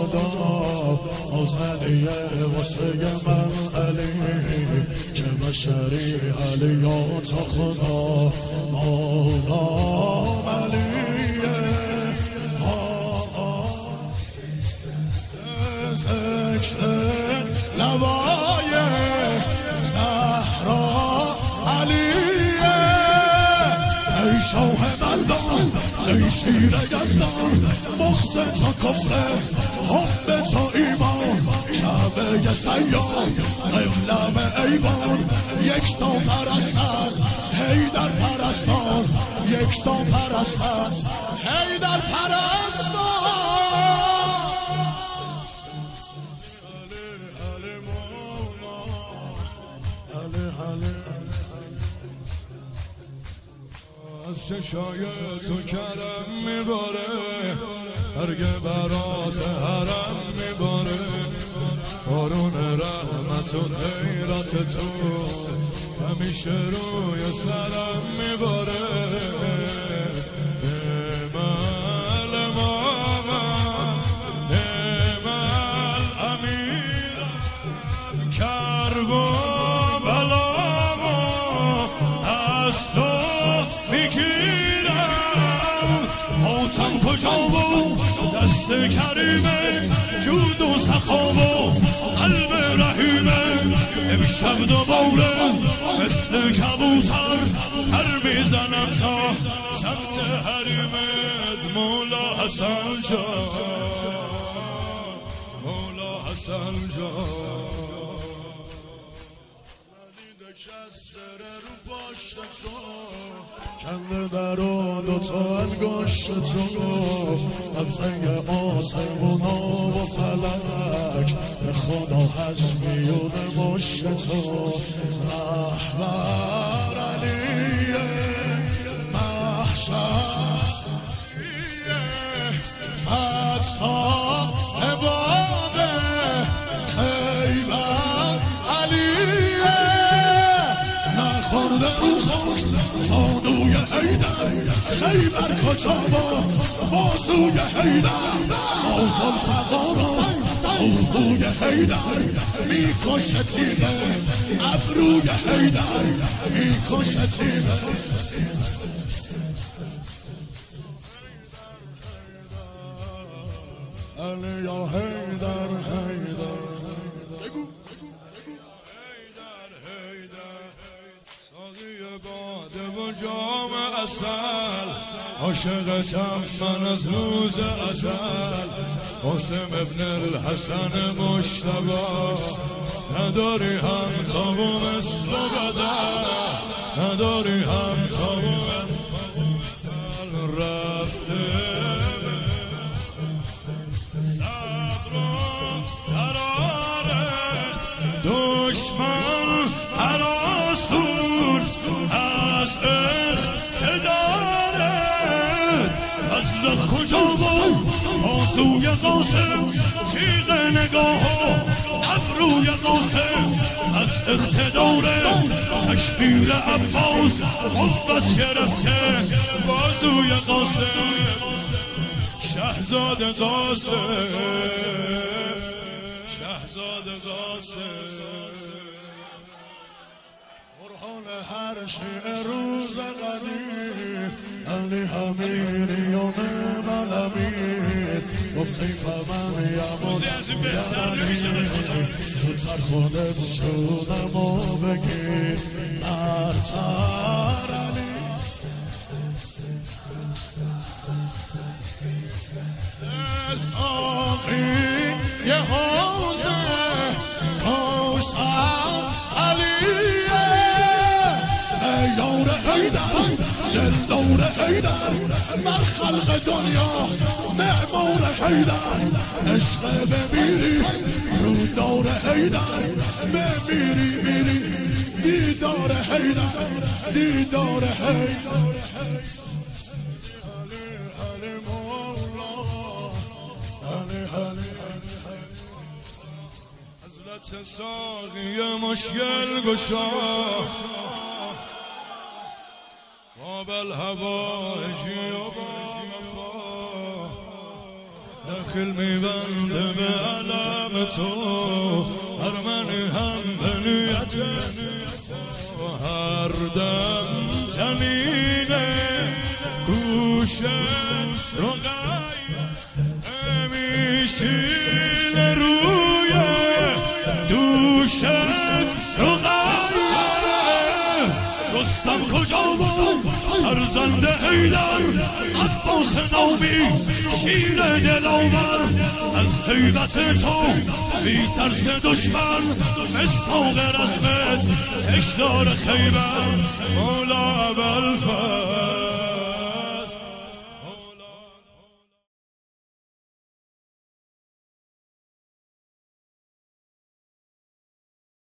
خدا آزنیه واسه من علی که بشری علیات خدا مولام علیه ذکر لبای زهرا علیه ای شاه مردان ای شیر یزدان مخز تا کفر حب تا ایمان کعبه سیان قبلم ایوان یکتا پرستن حیدر پرستان یکتا پرستن حیدر پرستان از چشای تو کرم میباره هرگه برات حرم میباره بارون رحمت و خیرات تو همیشه روی سرم میباره نعم الامام نعم الامیر کرب و بلامو از تو میگیرم حاتم کجا بود دست کریمه جود و سخا و قلب رحیمه امشب دوباره مثل کبوتر پر میزنم تا سمت حریمت مولا حسن جان مولا حسن جان کسره رو پاشت تو کنده در و دوتا انگاشت تو همزنگ آسمونا و فلک به خدا هست میونه مشت تو رهبر علیه محشر فتح باب خیبر علیه نخورده رو خاک زانوی حیدر خیبر کجا با بازوی حیدر آزم فقارا اوهوی حیدر میکشه تیمه ابروی حیدر میکشه تیمه علی یا حیدر حیدر باده و جام اصل عاشقتم من از روز ازل قاسم ابن الحسن مجتبی نداری هم تابو مثل بدل نداری هم تابو مثل رفته صبر و قرارت دشمن هراسون از اقتدارت از لخ کجا بود آسوی قاسم تیغ نگاه ابروی قاسم از اقتدار تکبیر عباس قوت گرفته بازوی قاسم شهزاد قاسم شهزاد قاسم هر شیء روز قدیم علی امیریون من امیر گفتی فمن یمون یعنی زودتر خونه بشونم و بگیر برتر علی ساقی یه حوزه کوثر علیه یار حیدر دلدار حیدر من خلق دنیا معمار حیدر عشق بمیری رو دار حیدر بمیری میری دیدار حیدر دیدار حیدر حضرت ساقی مشکل گشا قابل هوایجی و با وفا دل میبنده به علم تو، هر من هم به نیت هر دم تنینه گوشت رقی میشیل روی دوشت رقی. رستم کجا بود فرزند حیدر، عباس نامی شیر دلاور، از هیبت تو بی ترس دشمن، مصداق رسمت هشدار خیبر مولا ابوالفضل.